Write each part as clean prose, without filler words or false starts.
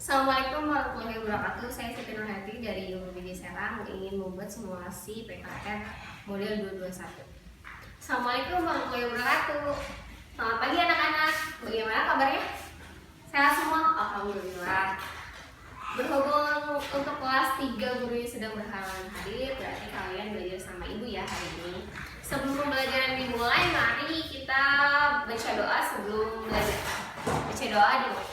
Assalamualaikum warahmatullahi wabarakatuh. Saya Siti Nurhati dari UMBG Serang ingin membuat simulasi PKN model 221. Assalamualaikum warahmatullahi wabarakatuh. Selamat pagi anak-anak. Bagaimana kabarnya? Sehat semua? Alhamdulillah. Berhubung untuk kelas 3 guru sedang berhalangan hadir, berarti kalian belajar sama ibu ya hari ini. Sebelum pembelajaran dimulai, mari kita baca doa sebelum belajar. Baca doa dulu.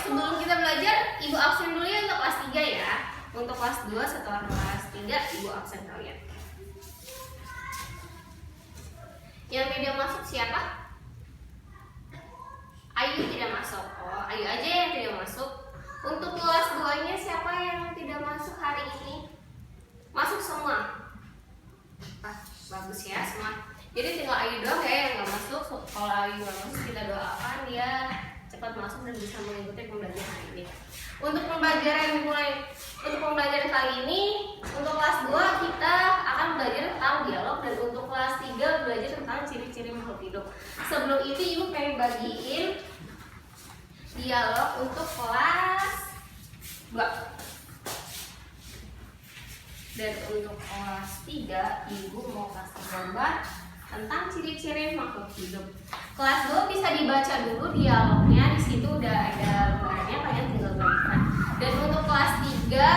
Sebelum kita belajar, ibu absen dulu ya untuk kelas 3 ya. Untuk kelas 2 setelah kelas 3 ibu absen kalian. Yang tidak masuk siapa? Ayu tidak masuk. Oh, Ayu aja yang tidak masuk. Untuk kelas 2-nya siapa yang tidak masuk hari ini? Masuk semua. Bagus ya semua. Jadi tinggal Ayu doang ya yang nggak masuk. Kalau Ayu nggak masuk, kita doakan dia cepat masuk dan bisa mengikuti pembelajaran hari ini. Untuk pembelajaran kali ini, untuk kelas 2 kita akan belajar tentang dialog, dan untuk kelas 3 belajar tentang ciri-ciri makhluk hidup. Sebelum itu ibu pengen bagiin dialog untuk kelas 2. Dan untuk kelas 3 ibu mau kasih gambar tentang ciri-ciri makhluk hidup. Kelas 2 bisa dibaca dulu dialognya, di situ udah ada gambarnya, kalian tinggal bagikan. Dan untuk kelas 3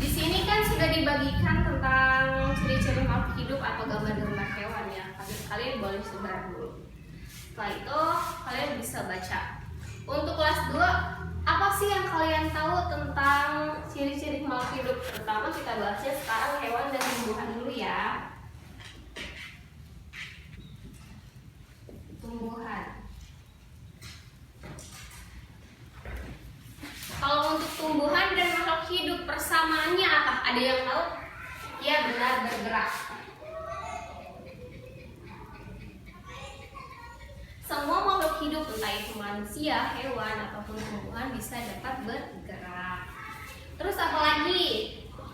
di sini kan sudah dibagikan tentang ciri-ciri makhluk hidup atau gambar-gambar hewan ya. Kalian boleh sebar dulu. Setelah itu kalian bisa baca. Untuk kelas 2, apa sih yang kalian tahu tentang ciri-ciri makhluk hidup? Pertama kita bahasnya sekarang hewan dan tumbuhan dulu ya. Tumbuhan. Kalau untuk tumbuhan dan makhluk hidup persamaannya apa? Ada yang tahu? Ya benar, bergerak. Semua makhluk hidup, entah itu manusia, hewan, ataupun tumbuhan bisa dapat bergerak. Terus apa lagi?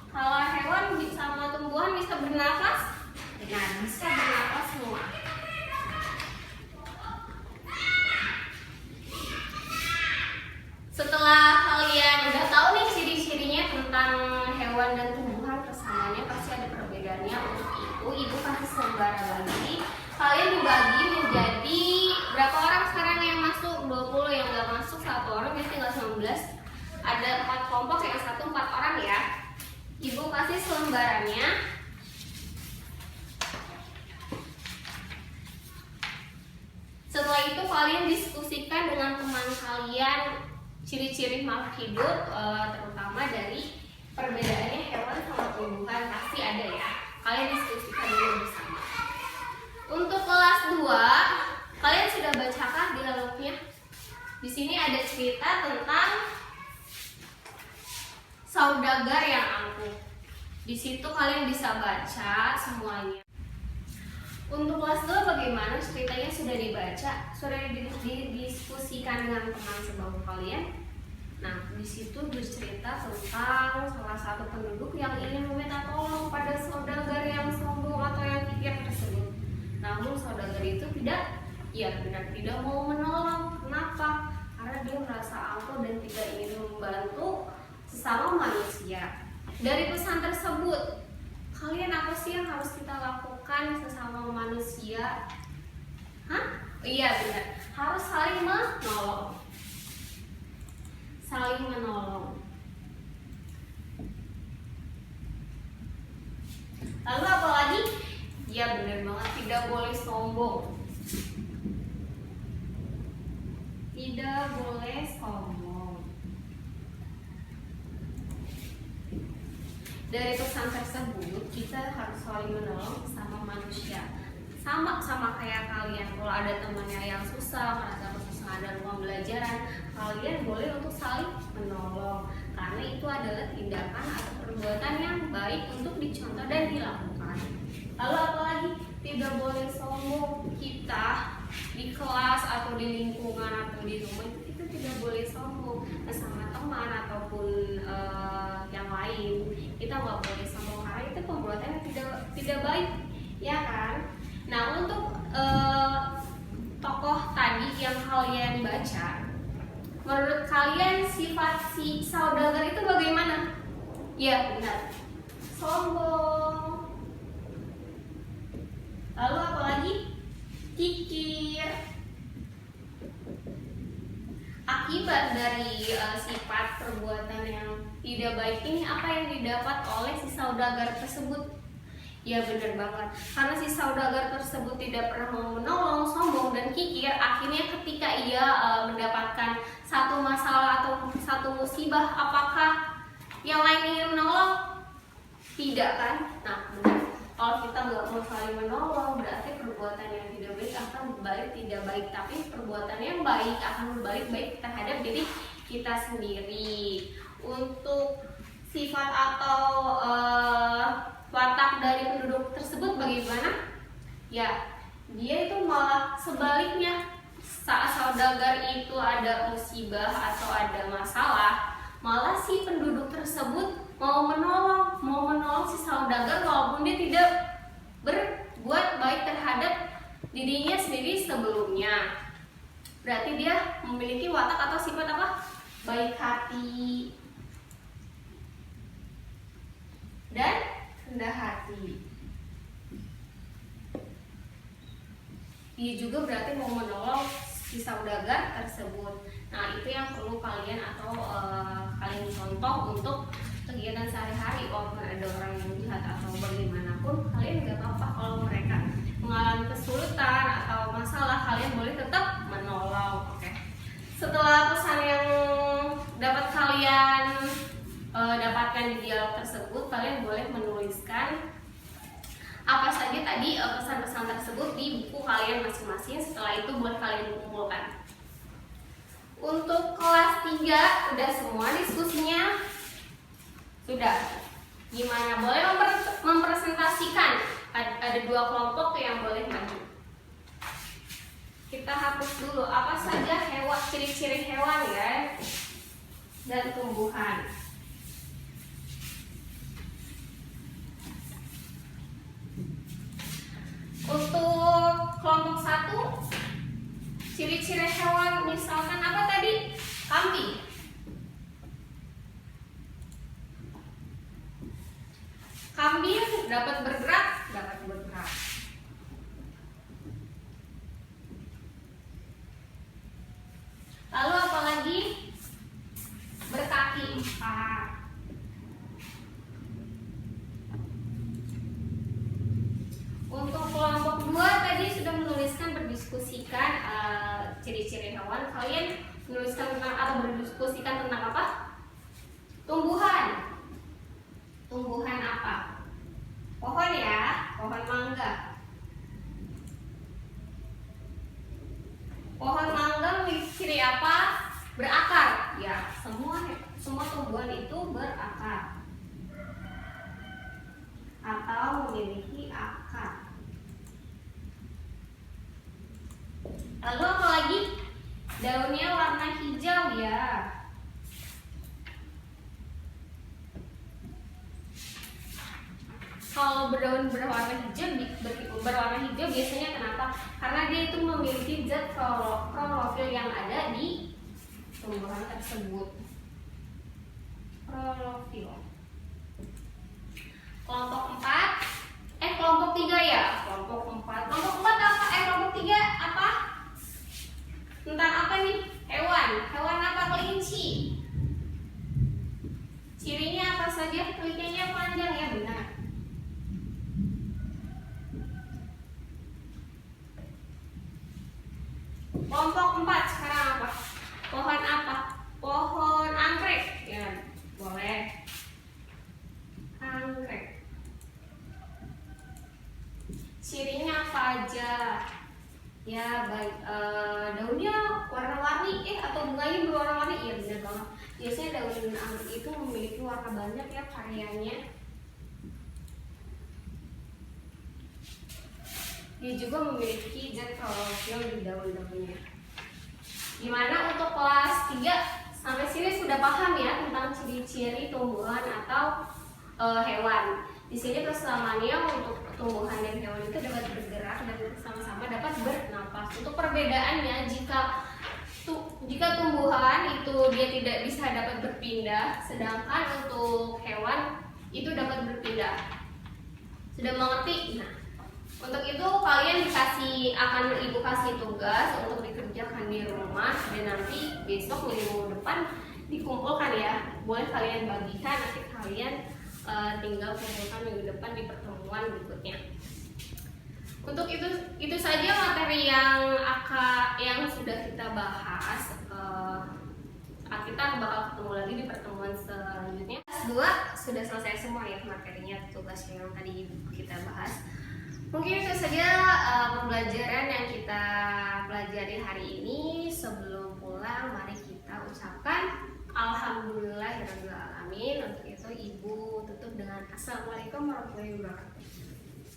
Kalau hewan sama tumbuhan bisa bernafas? Nah, bisa bernafas semua. Setelah kalian udah tahu nih ciri-cirinya tentang hewan dan tumbuhan, persamaannya pasti ada perbedaannya. Untuk itu ibu kasih selembaran lagi. Kalian dibagi menjadi berapa orang sekarang yang masuk? 20, yang nggak masuk 1 orang, jadi tinggal 19. Ada 4 kelompok, yang satu 4 orang ya. Ibu kasih selembarannya. Setelah itu kalian diskusikan dengan teman kalian ciri-ciri makhluk hidup, terutama dari perbedaannya hewan sama tumbuhan, pasti ada ya. Kalian diskusikan dulu bersama. Untuk kelas 2, kalian sudah bacakah dialognya? Di sini ada cerita tentang saudagar yang angkuh. Di situ kalian bisa baca semuanya. Untuk kelas 2 bagaimana ceritanya? Sudah dibaca, sudah didiskusikan dengan teman sebangku kalian. Nah, di situ bercerita tentang salah satu penduduk yang ingin meminta tolong pada saudagar yang sombong atau yang kikir tersebut. Namun saudagar itu tidak mau menolong. Kenapa? Karena dia merasa angkuh dan tidak ingin membantu sesama manusia. Dari pesan tersebut, kalian apa sih yang harus kita lakukan sesama manusia? Iya benar, harus saling menolong. Saling menolong. Lalu apa lagi? Ya benar banget, tidak boleh sombong. Tidak boleh sombong. Dari pesan tersebut kita harus saling menolong sama manusia. Sama kayak kalian, kalau ada temannya yang susah, merasa kesusahan dalam pembelajaran, kalian boleh untuk saling menolong, karena itu adalah tindakan atau perbuatan yang baik untuk dicontoh dan dilakukan. Lalu apalagi? Tidak boleh sombong. Kita di kelas atau di lingkungan atau di rumah itu tidak boleh sombong sama teman ataupun yang lain. Kita nggak boleh sombong karena itu perbuatan yang tidak baik, ya kan? Nah, untuk tokoh tadi yang kalian baca, menurut kalian sifat si saudagar itu bagaimana? Ya benar, sombong. Lalu apa lagi? Kikir. Akibat dari sifat perbuatan yang tidak baik ini, apa yang didapat oleh si saudagar tersebut? Ya benar banget, karena si saudagar tersebut tidak pernah mau menolong, sombong dan kikir. Akhirnya ketika ia mendapatkan satu masalah atau satu musibah, apakah yang lain ingin menolong? Tidak kan? Nah benar, kalau kita nggak mau saling menolong, berarti perbuatan yang tidak baik akan berbalik tidak baik, tapi perbuatan yang baik akan berbalik baik terhadap diri kita sendiri. Untuk sifat atau watak dari penduduk tersebut bagaimana? Ya, dia itu malah sebaliknya. Saat saudagar itu ada musibah atau ada masalah, malah si penduduk tersebut mau menolong si saudagar walaupun dia tidak berbuat baik terhadap dirinya sendiri sebelumnya. Berarti dia memiliki watak atau sifat apa? Baik hati dan rendah hati. Dia juga berarti mau menolong si saudagar tersebut. Nah itu yang perlu kalian atau kalian contoh untuk kegiatan sehari-hari. Walaupun ada orang yang jahat atau bagaimanapun, kalian gak apa-apa kalau mereka mengalami kesulitan atau masalah, kalian boleh tetap menolong. Oke. Setelah pesan yang dapat kalian dapatkan di dialog tersebut, kalian boleh menuliskan apa saja tadi pesan-pesan tersebut di buku kalian masing-masing. Setelah itu boleh kalian kumpulkan. Untuk kelas 3 udah semua diskusinya? Sudah. Gimana? Boleh mempresentasikan. Ada 2 kelompok yang boleh maju. Kita hapus dulu apa saja hewan, ciri-ciri hewan ya, dan tumbuhan. Untuk kelompok 1, ciri-ciri hewan misalkan apa tadi? Kambing. Kambing dapat bergerak, Lalu apa lagi? Berkaki 4. Untuk kelompok 2 tadi sudah menuliskan berdiskusikan ciri-ciri hewan. Kalian menuliskan tentang atau berdiskusikan tentang apa? Tumbuhan. Tumbuhan apa? Pohon ya, pohon mangga. Pohon mangga memiliki ciri apa? Berakar. Ya, semua tumbuhan itu berakar atau memiliki akar. Lalu apa lagi? Daunnya warna hijau ya. Kalau berdaun berwarna hijau biasanya kenapa? Karena dia itu memiliki zat klorofil yang ada di tumbuhan tersebut. Klorofil. Kelompok 4, kelompok 3 ya. Kelompok 4 apa? Kelompok 3 apa? Tentang apa nih? Hewan apa? Kelinci. Cirinya apa saja? Telinganya panjang ya, benar. Kelompok 4 sekarang apa? Pohon apa? Pohon anggrek. Ya, boleh. Anggrek. Cirinya apa aja? Ya, baik. Daunnya warna-warni atau bunganya berwarna-warni? Iya, benar banget. Biasanya daun anggrek itu memiliki warna banyak ya variannya. Dia juga memiliki zat klorofil di daun-daunnya. Gimana untuk kelas 3? Sampai sini sudah paham ya tentang ciri-ciri tumbuhan atau hewan. Di sini persamaannya untuk tumbuhan dan hewan itu dapat bergerak dan sama-sama dapat bernapas. Untuk perbedaannya, jika tumbuhan itu dia tidak bisa dapat berpindah, sedangkan untuk hewan itu dapat berpindah. Sudah mengerti? Nah, untuk itu kalian akan ibu kasih tugas untuk dikerjakan di rumah, dan nanti besok minggu depan dikumpulkan ya. Boleh kalian bagikan, nanti kalian tinggal kumpulkan minggu depan di pertemuan berikutnya. Untuk itu saja materi yang sudah kita bahas. Kita bakal ketemu lagi di pertemuan selanjutnya. Kelas 2 sudah selesai semua ya materinya, tugas yang tadi kita bahas. Mungkin itu saja pembelajaran yang kita pelajari hari ini. Sebelum pulang, mari kita ucapkan alhamdulillahirabbil alamin. Untuk itu Ibu tutup dengan assalamualaikum warahmatullahi wabarakatuh.